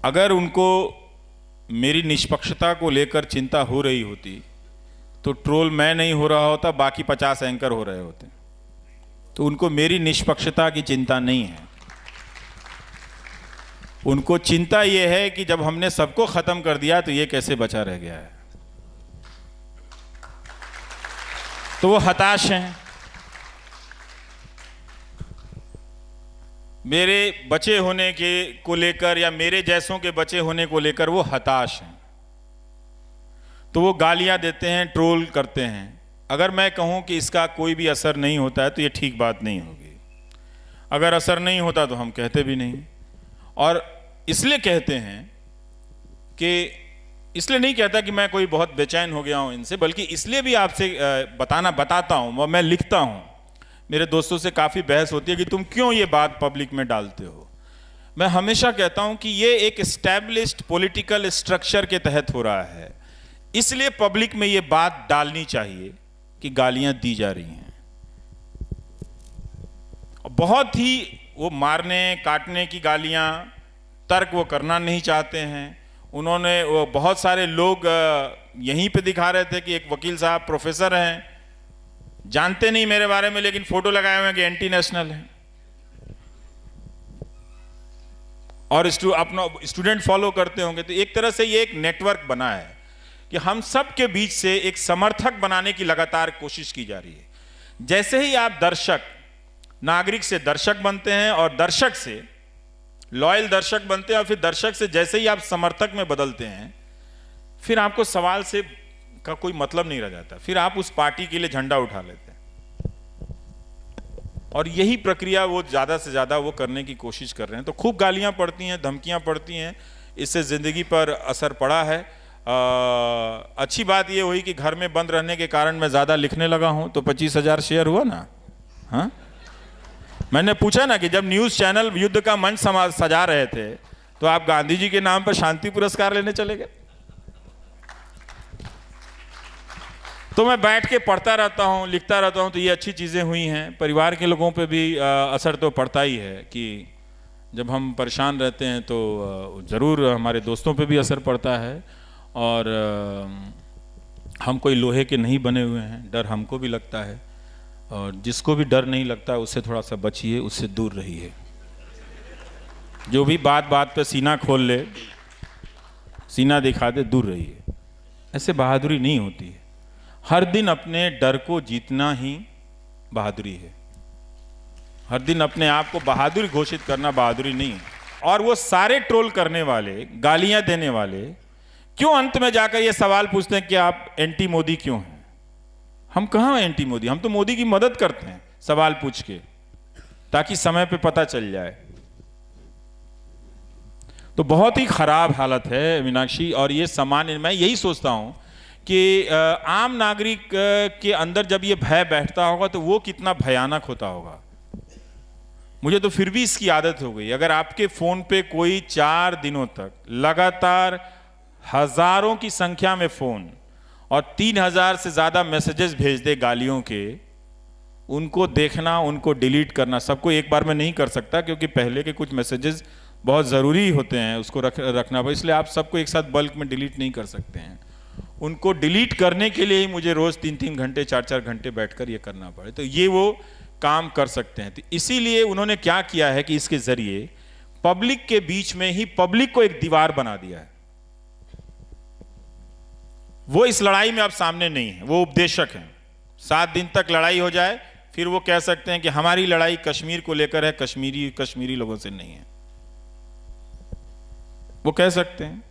अगर उनको मेरी निष्पक्षता को लेकर चिंता हो रही होती तो ट्रोल मैं नहीं हो रहा होता, बाकी 50 एंकर हो रहे होते। तो उनको मेरी निष्पक्षता की चिंता नहीं है, उनको चिंता यह है कि जब हमने सबको खत्म कर दिया तो ये कैसे बचा रह गया है। तो वो हताश हैं। मेरे बचे होने के को लेकर या मेरे जैसों के बचे होने को लेकर वो हताश हैं, तो वो गालियां देते हैं, ट्रोल करते हैं। अगर मैं कहूं कि इसका कोई भी असर नहीं होता है तो ये ठीक बात नहीं होगी। अगर असर नहीं होता तो हम कहते भी नहीं। और इसलिए कहते हैं कि इसलिए नहीं कहता कि मैं कोई बहुत बेचैन हो गया हूं इनसे, बल्कि इसलिए भी आपसे बताता हूं, मैं लिखता हूं। मेरे दोस्तों से काफ़ी बहस होती है कि तुम क्यों ये बात पब्लिक में डालते हो। मैं हमेशा कहता हूं कि ये एक एस्टैब्लिश्ड पॉलिटिकल स्ट्रक्चर के तहत हो रहा है, इसलिए पब्लिक में ये बात डालनी चाहिए कि गालियां दी जा रही हैं। बहुत ही वो मारने काटने की गालियां, तर्क वो करना नहीं चाहते हैं। उन्होंने वो बहुत सारे लोग यहीं पे दिखा रहे थे कि एक वकील साहब प्रोफेसर हैं, जानते नहीं मेरे बारे में, लेकिन फोटो लगाए हुए हैं कि एंटी नेशनल है, और अपना स्टूडेंट फॉलो करते होंगे। तो एक तरह से ये एक नेटवर्क बना है कि हम सब के बीच से एक समर्थक बनाने की लगातार कोशिश की जा रही है। जैसे ही आप दर्शक, नागरिक से दर्शक बनते हैं और दर्शक से लॉयल दर्शक बनते हैं, और फिर दर्शक से जैसे ही आप समर्थक में बदलते हैं, फिर आपको सवाल से का कोई मतलब नहीं रह जाता, फिर आप उस पार्टी के लिए झंडा उठा लेते हैं। और यही प्रक्रिया वो ज़्यादा से ज़्यादा वो करने की कोशिश कर रहे हैं। तो खूब गालियां पड़ती हैं, धमकियां पड़ती हैं, इससे ज़िंदगी पर असर पड़ा है। अच्छी बात ये हुई कि घर में बंद रहने के कारण मैं ज़्यादा लिखने लगा हूं, तो 25,000 शेयर हुआ ना। हाँ, मैंने पूछा ना कि जब न्यूज़ चैनल युद्ध का मंच सजा रहे थे तो आप गांधी जी के नाम पर शांति पुरस्कार लेने चले गए। तो मैं बैठ के पढ़ता रहता हूँ, लिखता रहता हूँ, तो ये अच्छी चीज़ें हुई हैं। परिवार के लोगों पे भी असर तो पड़ता ही है कि जब हम परेशान रहते हैं तो ज़रूर हमारे दोस्तों पे भी असर पड़ता है। और हम कोई लोहे के नहीं बने हुए हैं, डर हमको भी लगता है, और जिसको भी डर नहीं लगता उससे थोड़ा सा बचिए, उससे दूर रहिए। जो भी बात बात पे सीना खोल ले, सीना दिखा दे, दूर रहिए। ऐसे बहादुरी नहीं होती है। हर दिन अपने डर को जीतना ही बहादुरी है। हर दिन अपने आप को बहादुर घोषित करना बहादुरी नहीं है। और वो सारे ट्रोल करने वाले, गालियां देने वाले क्यों अंत में जाकर ये सवाल पूछते हैं कि आप एंटी मोदी क्यों हैं? हम कहाँ एंटी मोदी? हम तो मोदी की मदद करते हैं सवाल पूछ के, ताकि समय पे पता चल जाए। तो बहुत ही खराब हालत है मीनाक्षी। और ये सामान्य, मैं यही सोचता हूं कि आम नागरिक के अंदर जब ये भय बैठता होगा तो वो कितना भयानक होता होगा। मुझे तो फिर भी इसकी आदत हो गई। अगर आपके फोन पे कोई 4 दिनों तक लगातार हजारों की संख्या में फोन और 3,000 से ज्यादा मैसेजेस भेज दे गालियों के, उनको देखना, उनको डिलीट करना, सबको एक बार में नहीं कर सकता, क्योंकि पहले के कुछ मैसेजेस बहुत ज़रूरी होते हैं, उसको रखना पड़े, इसलिए आप सबको एक साथ बल्क में डिलीट नहीं कर सकते हैं। उनको डिलीट करने के लिए ही मुझे रोज़ 3-3 घंटे 4-4 घंटे बैठकर ये करना पड़े, तो ये वो काम कर सकते हैं। तो इसीलिए उन्होंने क्या किया है कि इसके ज़रिए पब्लिक के बीच में ही पब्लिक को एक दीवार बना दिया है। वो इस लड़ाई में अब सामने नहीं है, वो उपदेशक हैं। 7 दिन तक लड़ाई हो जाए, फिर वो कह सकते हैं कि हमारी लड़ाई कश्मीर को लेकर है, कश्मीरी लोगों से नहीं है। वो कह सकते हैं,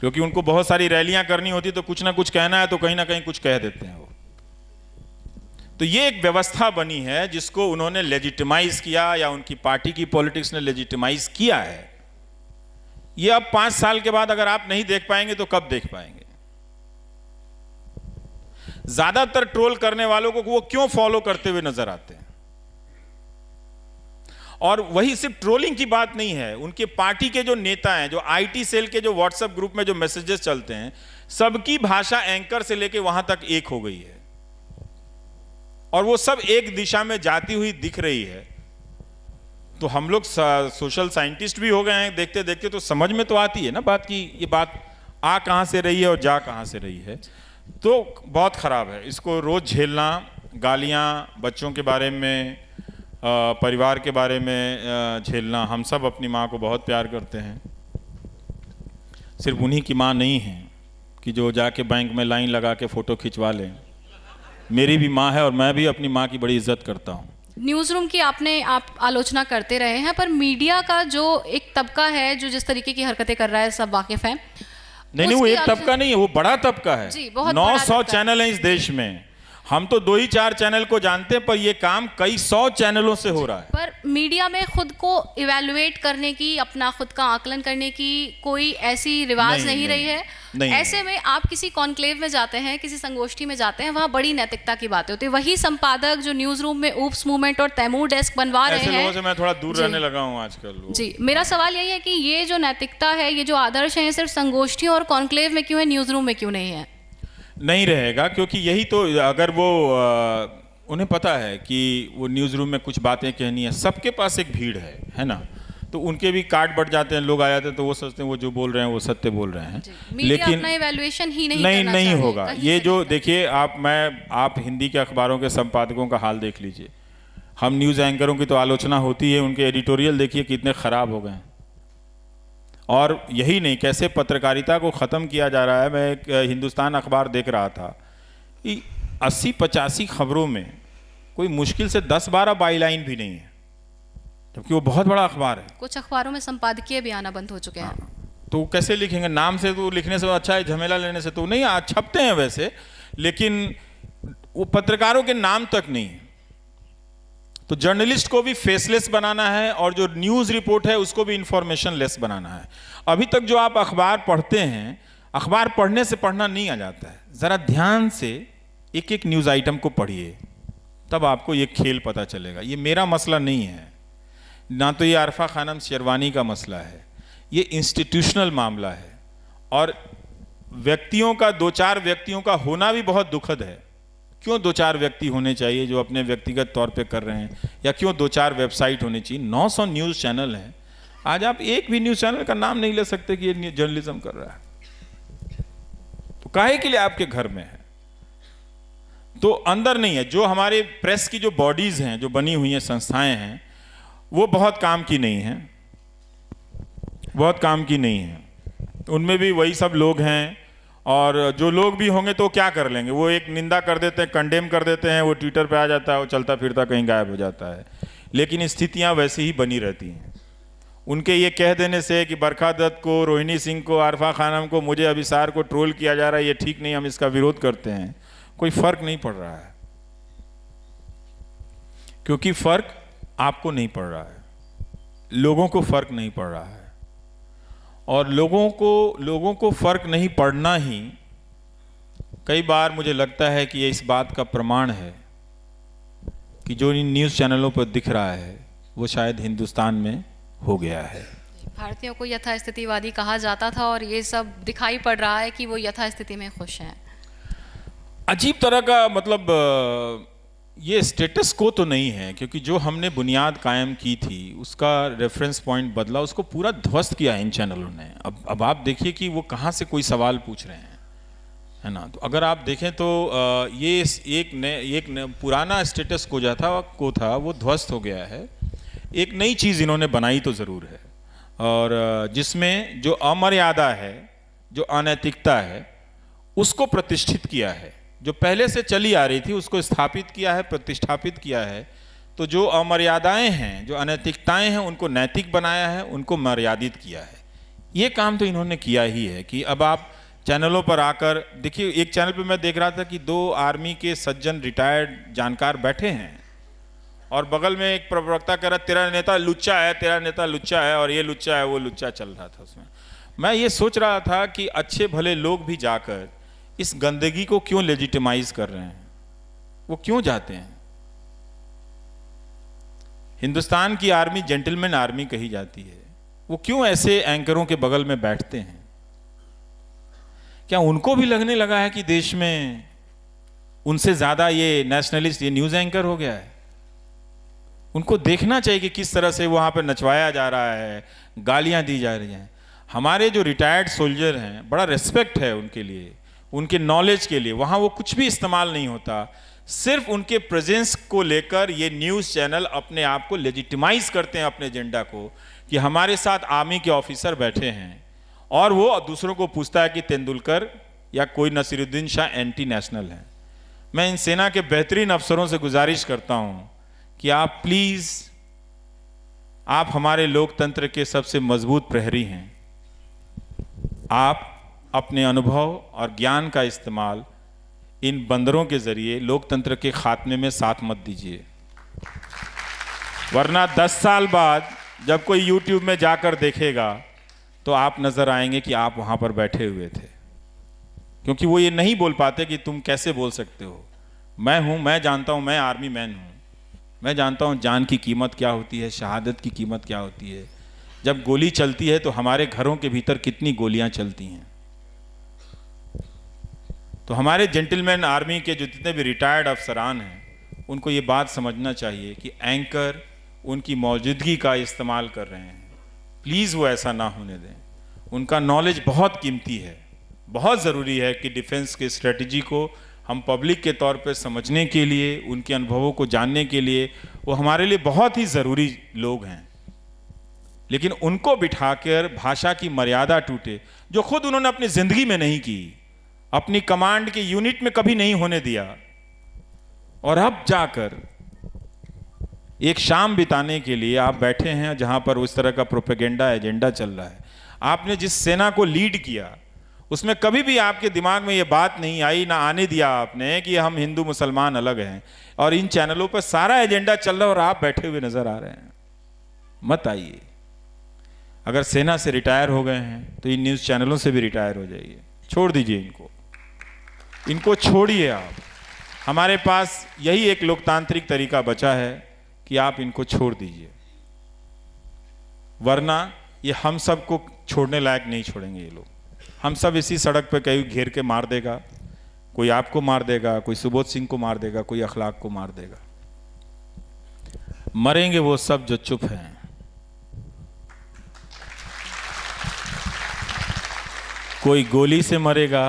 क्योंकि उनको बहुत सारी रैलियां करनी होती, तो कुछ ना कुछ कहना है तो कहीं ना कहीं कुछ कह देते हैं वो। तो ये एक व्यवस्था बनी है जिसको उन्होंने लेजिटिमाइज किया, या उनकी पार्टी की पॉलिटिक्स ने लेजिटिमाइज किया है। ये अब 5 साल के बाद अगर आप नहीं देख पाएंगे तो कब देख पाएंगे? ज्यादातर ट्रोल करने वालों को वो क्यों फॉलो करते हुए नजर आते हैं? और वही सिर्फ ट्रोलिंग की बात नहीं है, उनके पार्टी के जो नेता हैं, जो आईटी सेल के जो व्हाट्सएप ग्रुप में जो मैसेजेस चलते हैं, सबकी भाषा एंकर से लेके वहां तक एक हो गई है, और वो सब एक दिशा में जाती हुई दिख रही है। तो हम लोग सोशल साइंटिस्ट भी हो गए हैं, देखते देखते तो समझ में तो आती है ना बात की ये बात आ कहाँ से रही है और जा कहाँ से रही है। तो बहुत ख़राब है, इसको रोज़ झेलना, गालियाँ बच्चों के बारे में, परिवार के बारे में झेलना। हम सब अपनी माँ को बहुत प्यार करते हैं, सिर्फ उन्हीं की माँ नहीं है कि जो जाके बैंक में लाइन लगा के फ़ोटो खिंचवा लें। मेरी भी माँ है और मैं भी अपनी माँ की बड़ी इज्जत करता हूँ। न्यूज़ रूम की आप आलोचना करते रहे हैं, पर मीडिया का जो एक तबका है जो जिस तरीके की हरकतें कर रहा है सब वाकिफ हैं। नहीं, वो एक तबका नहीं है, वो बड़ा तबका है। जी, बहुत 900 चैनल हैं इस देश में। हम तो 2 ही 4 चैनल को जानते हैं, पर ये काम कई 100 चैनलों से हो रहा है। पर मीडिया में खुद को इवैल्यूएट करने की, अपना खुद का आकलन करने की कोई ऐसी रिवाज नहीं रही है। ऐसे में आप किसी कॉन्क्लेव में जाते हैं, किसी संगोष्ठी में जाते हैं, वहाँ बड़ी नैतिकता की बातें होती है। वही संपादक जो न्यूज रूम में ऊप्स मूवमेंट और तैमूर डेस्क बनवा रहे हैं, ऐसे लोगों से मैं थोड़ा दूर रहने लगा हूँ आजकल। जी, मेरा सवाल यही है कि ये जो नैतिकता है, ये जो आदर्श है, सिर्फ संगोष्ठियों और कॉन्क्लेव में क्यों है, न्यूज रूम में क्यों नहीं है? नहीं रहेगा, क्योंकि यही तो, अगर वो उन्हें पता है कि वो न्यूज़ रूम में कुछ बातें कहनी है, सबके पास एक भीड़ है ना, तो उनके भी कार्ड बढ़ जाते हैं, लोग आ जाते हैं, तो वो सोचते हैं वो जो बोल रहे हैं वो सत्य बोल रहे हैं। लेकिन अपना इवैल्यूएशन ही नहीं होगा। ये जो देखिए आप हिंदी के अखबारों के संपादकों का हाल देख लीजिए। हम न्यूज़ एंकरों की तो आलोचना होती है, उनके एडिटोरियल देखिए कितने ख़राब हो गए हैं। और यही नहीं, कैसे पत्रकारिता को ख़त्म किया जा रहा है। मैं एक हिंदुस्तान अखबार देख रहा था कि 80-85 खबरों में कोई मुश्किल से 10-12 बाईलाइन भी नहीं है, जबकि वो बहुत बड़ा अखबार है। कुछ अखबारों में संपादकीय भी आना बंद हो चुके हैं। तो कैसे लिखेंगे? नाम से तो लिखने से अच्छा है, झमेला लेने से तो नहीं। आज छपते हैं वैसे, लेकिन वो पत्रकारों के नाम तक नहीं है। तो जर्नलिस्ट को भी फेसलेस बनाना है और जो न्यूज़ रिपोर्ट है उसको भी इंफॉर्मेशन लेस बनाना है। अभी तक जो आप अखबार पढ़ते हैं, अखबार पढ़ने से पढ़ना नहीं आ जाता है। ज़रा ध्यान से एक एक न्यूज़ आइटम को पढ़िए, तब आपको ये खेल पता चलेगा। ये मेरा मसला नहीं है, ना तो ये आरफा खानम शेरवानी का मसला है, ये इंस्टीट्यूशनल मामला है। और व्यक्तियों का, 2-4 व्यक्तियों का होना भी बहुत दुखद है। क्यों 2-4 व्यक्ति होने चाहिए जो अपने व्यक्तिगत तौर पे कर रहे हैं, या क्यों 2-4 वेबसाइट होनी चाहिए? 900 न्यूज़ चैनल हैं। आज आप एक भी न्यूज़ चैनल का नाम नहीं ले सकते कि ये जर्नलिज्म कर रहा है। तो काहे के लिए आपके घर में है, तो अंदर नहीं है। जो हमारे प्रेस की जो बॉडीज़ हैं, जो बनी हुई हैं संस्थाएं हैं, वो बहुत काम की नहीं हैं, बहुत काम की नहीं हैं। उनमें भी वही सब लोग हैं, और जो लोग भी होंगे तो क्या कर लेंगे? वो एक निंदा कर देते हैं, कंडेम कर देते हैं, वो ट्विटर पे आ जाता है, वो चलता फिरता कहीं गायब हो जाता है। लेकिन स्थितियां वैसे ही बनी रहती हैं। उनके ये कह देने से कि बरखा दत्त को, रोहिणी सिंह को, आरफा खानम को, मुझे अभिसार को ट्रोल किया जा रहा है, ये ठीक नहीं, हम इसका विरोध करते हैं, कोई फर्क नहीं पड़ रहा है। क्योंकि फर्क आपको नहीं पड़ रहा है, लोगों को फर्क नहीं पड़ रहा है। और लोगों को फर्क नहीं पड़ना ही कई बार मुझे लगता है कि ये इस बात का प्रमाण है कि जो इन न्यूज़ चैनलों पर दिख रहा है वो शायद हिंदुस्तान में हो गया है। भारतीयों को यथास्थितिवादी कहा जाता था और ये सब दिखाई पड़ रहा है कि वो यथास्थिति में खुश हैं। अजीब तरह का, मतलब ये स्टेटस को तो नहीं है, क्योंकि जो हमने बुनियाद कायम की थी उसका रेफरेंस पॉइंट बदला, उसको पूरा ध्वस्त किया इन चैनलों ने। अब आप देखिए कि वो कहाँ से कोई सवाल पूछ रहे हैं, है ना। तो अगर आप देखें तो ये एक पुराना स्टेटस को था वो ध्वस्त हो गया है। एक नई चीज़ इन्होंने बनाई तो ज़रूर है, और जिसमें जो अमर्यादा है, जो अनैतिकता है, उसको प्रतिष्ठित किया है। जो पहले से चली आ रही थी उसको स्थापित किया है, प्रतिष्ठापित किया है। तो जो अमर्यादाएं हैं, जो अनैतिकताएं हैं, उनको नैतिक बनाया है, उनको मर्यादित किया है। ये काम तो इन्होंने किया ही है कि अब आप चैनलों पर आकर देखिए। एक चैनल पे मैं देख रहा था कि 2 आर्मी के सज्जन रिटायर्ड जानकार बैठे हैं, और बगल में एक प्रवक्ता कह रहा तेरा नेता लुच्चा है, तेरा नेता लुच्चा है, और ये लुच्चा है, वो लुच्चा चल रहा था उसमें। मैं ये सोच रहा था कि अच्छे भले लोग भी जाकर इस गंदगी को क्यों लेजिटिमाइज कर रहे हैं, वो क्यों जाते हैं? हिंदुस्तान की आर्मी जेंटलमैन आर्मी कही जाती है, वो क्यों ऐसे एंकरों के बगल में बैठते हैं? क्या उनको भी लगने लगा है कि देश में उनसे ज्यादा ये नेशनलिस्ट, ये न्यूज एंकर हो गया है? उनको देखना चाहिए कि किस तरह से वहाँ पर नचवाया जा रहा है, गालियाँ दी जा रही हैं। हमारे जो रिटायर्ड सोल्जर हैं, बड़ा रिस्पेक्ट है उनके लिए, उनके नॉलेज के लिए। वहाँ वो कुछ भी इस्तेमाल नहीं होता, सिर्फ उनके प्रेजेंस को लेकर ये न्यूज़ चैनल अपने आप को लेजिटिमाइज करते हैं, अपने एजेंडा को, कि हमारे साथ आर्मी के ऑफिसर बैठे हैं। और वो दूसरों को पूछता है कि तेंदुलकर या कोई नसीरुद्दीन शाह एंटी नेशनल है। मैं इन सेना के बेहतरीन अफसरों से गुजारिश करता हूँ कि आप प्लीज़, आप हमारे लोकतंत्र के सबसे मजबूत प्रहरी हैं, आप अपने अनुभव और ज्ञान का इस्तेमाल इन बंदरों के जरिए लोकतंत्र के खात्मे में साथ मत दीजिए। वरना 10 साल बाद जब कोई YouTube में जाकर देखेगा तो आप नजर आएंगे कि आप वहां पर बैठे हुए थे, क्योंकि वो ये नहीं बोल पाते कि तुम कैसे बोल सकते हो। मैं हूं, मैं जानता हूं, मैं आर्मी मैन हूं, मैं जानता हूं जान की कीमत क्या होती है, शहादत की कीमत क्या होती है। जब गोली चलती है तो हमारे घरों के भीतर कितनी गोलियां चलती हैं। तो हमारे जेंटलमैन आर्मी के जो जितने भी रिटायर्ड अफसरान हैं, उनको ये बात समझना चाहिए कि एंकर उनकी मौजूदगी का इस्तेमाल कर रहे हैं। प्लीज़ वो ऐसा ना होने दें। उनका नॉलेज बहुत कीमती है, बहुत ज़रूरी है कि डिफेंस के स्ट्रेटजी को हम पब्लिक के तौर पर समझने के लिए, उनके अनुभवों को जानने के लिए, वो हमारे लिए बहुत ही ज़रूरी लोग हैं। लेकिन उनको बिठाकर भाषा की मर्यादा टूटे, जो खुद उन्होंने अपनी ज़िंदगी में नहीं की, अपनी कमांड के यूनिट में कभी नहीं होने दिया, और अब जाकर एक शाम बिताने के लिए आप बैठे हैं जहां पर उस तरह का प्रोपेगेंडा एजेंडा चल रहा है। आपने जिस सेना को लीड किया उसमें कभी भी आपके दिमाग में ये बात नहीं आई, ना आने दिया आपने कि हम हिंदू मुसलमान अलग हैं, और इन चैनलों पर सारा एजेंडा चल रहा है और आप बैठे हुए नजर आ रहे हैं। मत आइए। अगर सेना से रिटायर हो गए हैं तो इन न्यूज़ चैनलों से भी रिटायर हो जाइए, छोड़ दीजिए इनको छोड़िए आप। हमारे पास यही एक लोकतांत्रिक तरीका बचा है कि आप इनको छोड़ दीजिए, वरना ये हम सबको छोड़ने लायक नहीं छोड़ेंगे ये लोग। हम सब इसी सड़क पे कहीं घेर के मार देगा, कोई आपको मार देगा, कोई सुबोध सिंह को मार देगा, कोई अखलाक को मार देगा। मरेंगे वो सब जो चुप हैं। कोई गोली से मरेगा,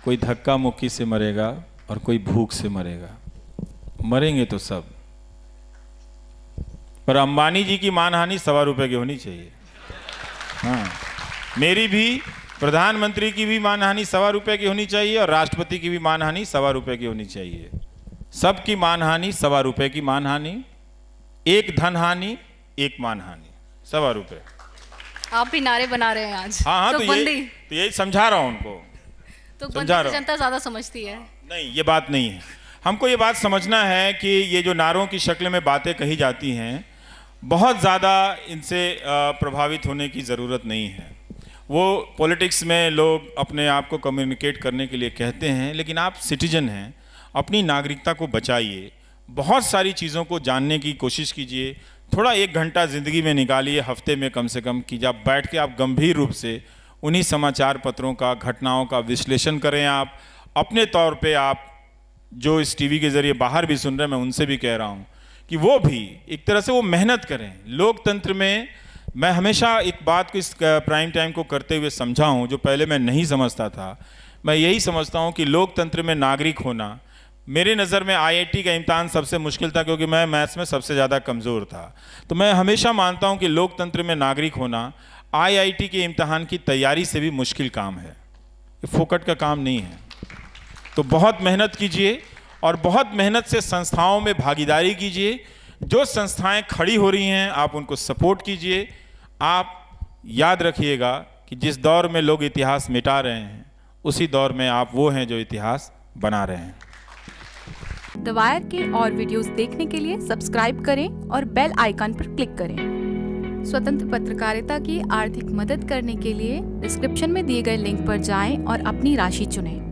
कोई धक्का मुक्की से मरेगा, और कोई भूख से मरेगा। मरेंगे तो सब, पर अंबानी जी की मानहानि ₹1.25 की होनी चाहिए। हाँ, मेरी भी, प्रधानमंत्री की भी मानहानि ₹1.25 की होनी चाहिए, और राष्ट्रपति की भी मानहानि ₹1.25 की होनी चाहिए। सबकी मानहानि ₹1.25 की मानहानि, एक धनहानि, एक मानहानि, ₹1.25। आप भी नारे बना रहे हैं आज। हाँ, तो यही समझा रहा हूं उनको। तो जनता ज्यादा समझती है। नहीं, ये बात नहीं है। हमको ये बात समझना है कि ये जो नारों की शक्ल में बातें कही जाती हैं, बहुत ज़्यादा इनसे प्रभावित होने की ज़रूरत नहीं है। वो पॉलिटिक्स में लोग अपने आप को कम्युनिकेट करने के लिए कहते हैं, लेकिन आप सिटीजन हैं, अपनी नागरिकता को बचाइए। बहुत सारी चीज़ों को जानने की कोशिश कीजिए। थोड़ा 1 घंटा ज़िंदगी में निकालिए, हफ्ते में कम से कम, कि जब बैठ के आप गंभीर रूप से उन्हीं समाचार पत्रों का, घटनाओं का विश्लेषण करें। आप अपने तौर पे, आप जो इस टीवी के ज़रिए बाहर भी सुन रहे हैं, मैं उनसे भी कह रहा हूँ कि वो भी एक तरह से वो मेहनत करें। लोकतंत्र में मैं हमेशा एक बात को, इस प्राइम टाइम को करते हुए समझा हूँ, जो पहले मैं नहीं समझता था। मैं यही समझता हूँ कि लोकतंत्र में नागरिक होना, मेरे नज़र में IIT का इम्तहान सबसे मुश्किल था, क्योंकि मैं मैथ्स में सबसे ज़्यादा कमज़ोर था। तो मैं हमेशा मानता हूँ कि लोकतंत्र में नागरिक होना IIT के इम्तहान की तैयारी से भी मुश्किल काम है। ये फोकट का काम नहीं है। तो बहुत मेहनत कीजिए, और बहुत मेहनत से संस्थाओं में भागीदारी कीजिए। जो संस्थाएं खड़ी हो रही हैं, आप उनको सपोर्ट कीजिए। आप याद रखिएगा कि जिस दौर में लोग इतिहास मिटा रहे हैं, उसी दौर में आप वो हैं जो इतिहास बना रहे हैं। द वायर के और वीडियोस देखने के लिए सब्सक्राइब करें और बेल आइकन पर क्लिक करें। स्वतंत्र पत्रकारिता की आर्थिक मदद करने के लिए डिस्क्रिप्शन में दिए गए लिंक पर जाएं और अपनी राशि चुनें।